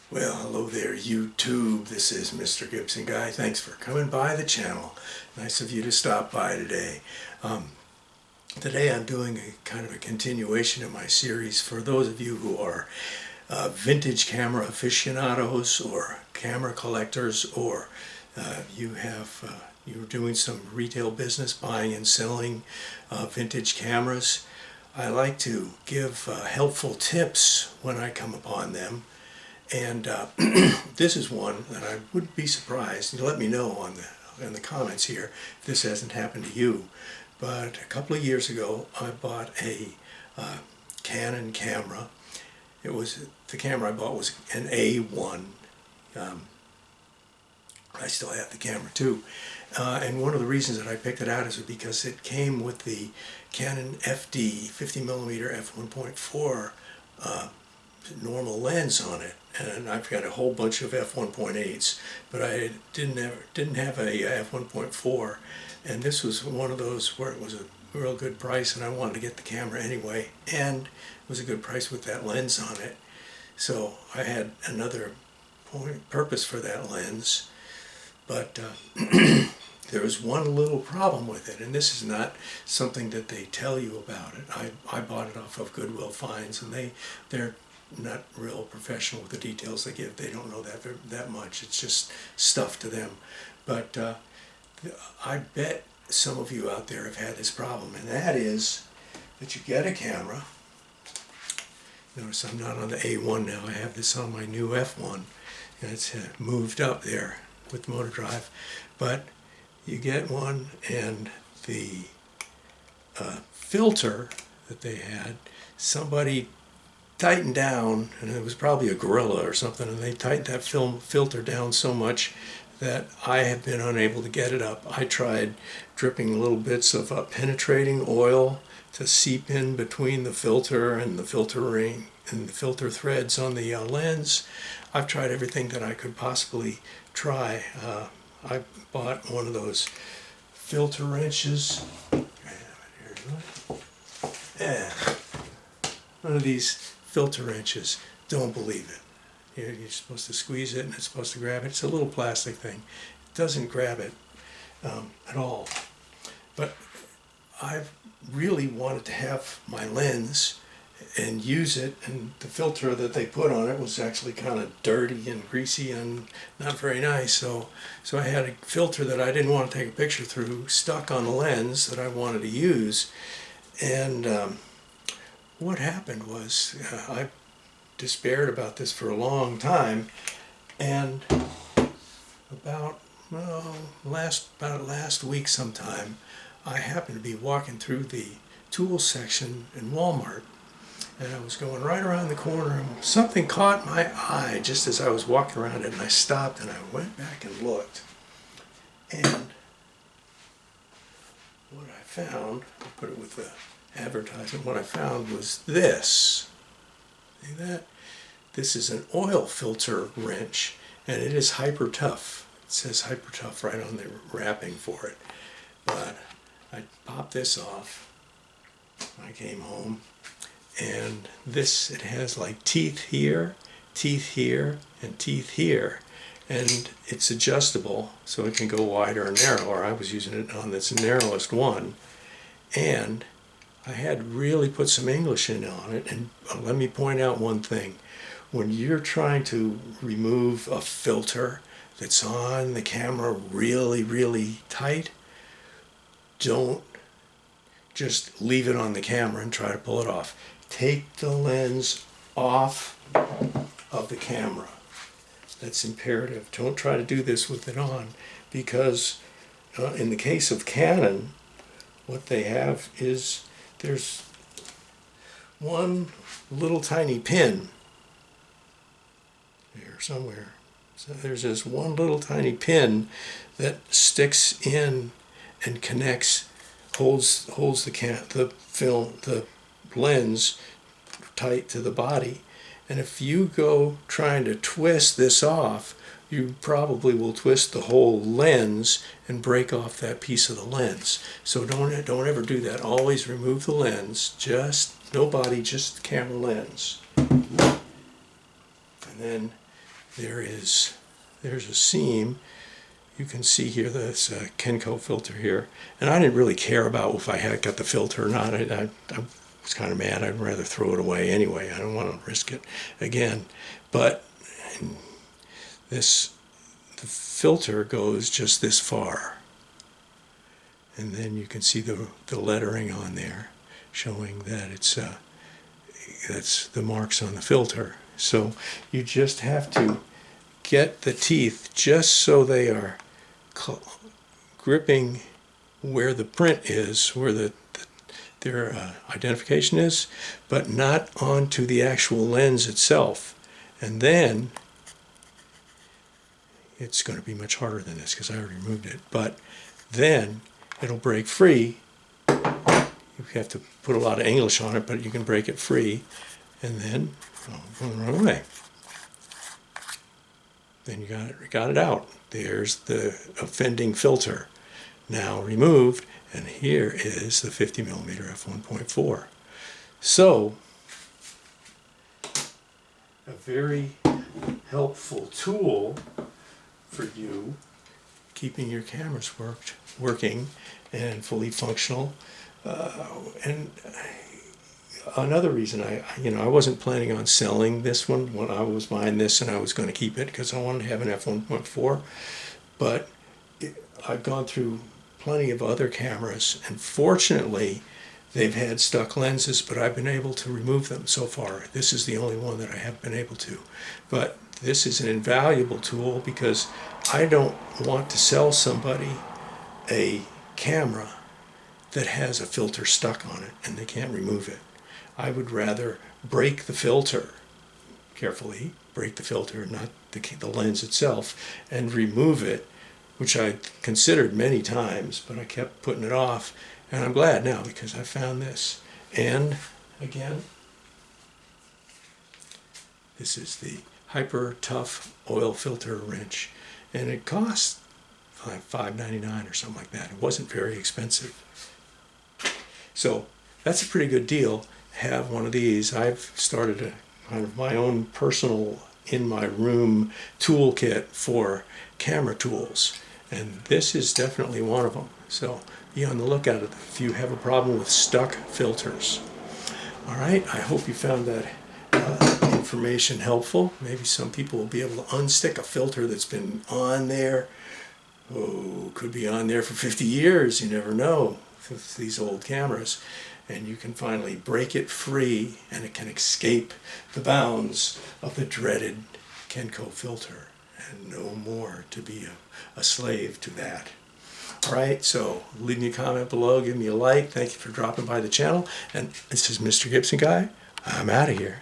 Well, hello there, YouTube. This is Mr. Gibson Guy. Thanks for coming by the channel. Nice of you to stop by today. Today I'm doing a kind of a continuation of my series for those of you who are vintage camera aficionados or camera collectors, or you're doing some retail business, buying and selling vintage cameras. I like to give helpful tips when I come upon them. And this is one that I wouldn't be surprised. You let me know in the comments here if this hasn't happened to you. But a couple of years ago, I bought a Canon camera. The camera I bought was an A1. I still have the camera too. And one of the reasons that I picked it out is because it came with the Canon FD 50mm f1.4 normal lens on it, and I've got a whole bunch of f1.8s, but I didn't have a f1.4, and this was one of those where it was a real good price, and I wanted to get the camera anyway, and it was a good price with that lens on it. So I had another purpose for that lens, but there was one little problem with it, and this is not something that they tell you about it. I bought it off of Goodwill Finds, and they're not real professional with the details they give. They don't know that much. It's just stuff to them. But I bet some of you out there have had this problem, and that is that you get a camera. Notice I'm not on the A1 now. I have this on my new F1, and it's moved up there with motor drive. But you get one, and the filter that they had, somebody tightened down, and it was probably a Gorilla or something, and they tightened that filter down so much that I have been unable to get it up. I tried dripping little bits of penetrating oil to seep in between the filter and the filter ring and the filter threads on the lens. I've tried everything that I could possibly try. I bought one of those filter wrenches. Yeah, one of these filter wrenches. Don't believe it. You're supposed to squeeze it and it's supposed to grab it. It's a little plastic thing. It doesn't grab it at all. But I've really wanted to have my lens and use it, and the filter that they put on it was actually kind of dirty and greasy and not very nice. So I had a filter that I didn't want to take a picture through stuck on the lens that I wanted to use. And what happened was I despaired about this for a long time, and about last week sometime, I happened to be walking through the tools section in Walmart, and I was going right around the corner, and something caught my eye just as I was walking around it, and I stopped and I went back and looked, and what I found, I'll put it with the advertisement, what I found was this. See that? This is an oil filter wrench, and it is Hyper Tough. It says Hyper Tough right on the wrapping for it. But I popped this off. I came home, and it has like teeth here, and teeth here. And it's adjustable, so it can go wider or narrower. I was using it on this narrowest one. And I had really put some English in on it, and let me point out one thing. When you're trying to remove a filter that's on the camera really, really tight, don't just leave it on the camera and try to pull it off. Take the lens off of the camera. That's imperative. Don't try to do this with it on, because in the case of Canon, what they have is there's one little tiny pin here somewhere. So there's this one little tiny pin that sticks in and connects, holds the lens tight to the body. And if you go trying to twist this off, you probably will twist the whole lens and break off that piece of the lens. So don't ever do that. Always remove the lens, just no body, just the camera lens. And then there's a seam. You can see here this Kenco filter here, and I didn't really care about if I had got the filter or not. I was kind of mad. I'd rather throw it away anyway. I don't want to risk it again. But the filter goes just this far, and then you can see the lettering on there showing that that's the marks on the filter. So you just have to get the teeth just so they are gripping where the print is, where their identification is, but not onto the actual lens itself. And then it's going to be much harder than this because I already removed it, but then it'll break free. You have to put a lot of English on it, but you can break it free, and then run away. Then you got it out. There's the offending filter now removed, and here is the 50mm f1.4. So, a very helpful tool for you keeping your cameras working and fully functional. And another reason I wasn't planning on selling this one when I was buying this, and I was going to keep it because I wanted to have an f1.4, but I've gone through plenty of other cameras, and fortunately they've had stuck lenses, but I've been able to remove them so far. This is the only one that I haven't been able to, but this is an invaluable tool because I don't want to sell somebody a camera that has a filter stuck on it and they can't remove it. I would rather break the filter, carefully break the filter, not the lens itself, and remove it, which I considered many times, but I kept putting it off. And I'm glad now because I found this. And again, this is the Hyper Tough oil filter wrench, and it cost like $5.99 or something like that. It wasn't very expensive. So that's a pretty good deal. Have one of these. I've started a kind of my own personal in my room toolkit for camera tools, and this is definitely one of them. So be on the lookout if you have a problem with stuck filters. All right, I hope you found that information helpful. Maybe some people will be able to unstick a filter that's been on there. Oh, could be on there for 50 years. You never know with these old cameras. And you can finally break it free, and it can escape the bounds of the dreaded Kenco filter, and no more to be a slave to that. All right, so leave me a comment below, give me a like. Thank you for dropping by the channel. And this is Mr. Gibson Guy. I'm out of here.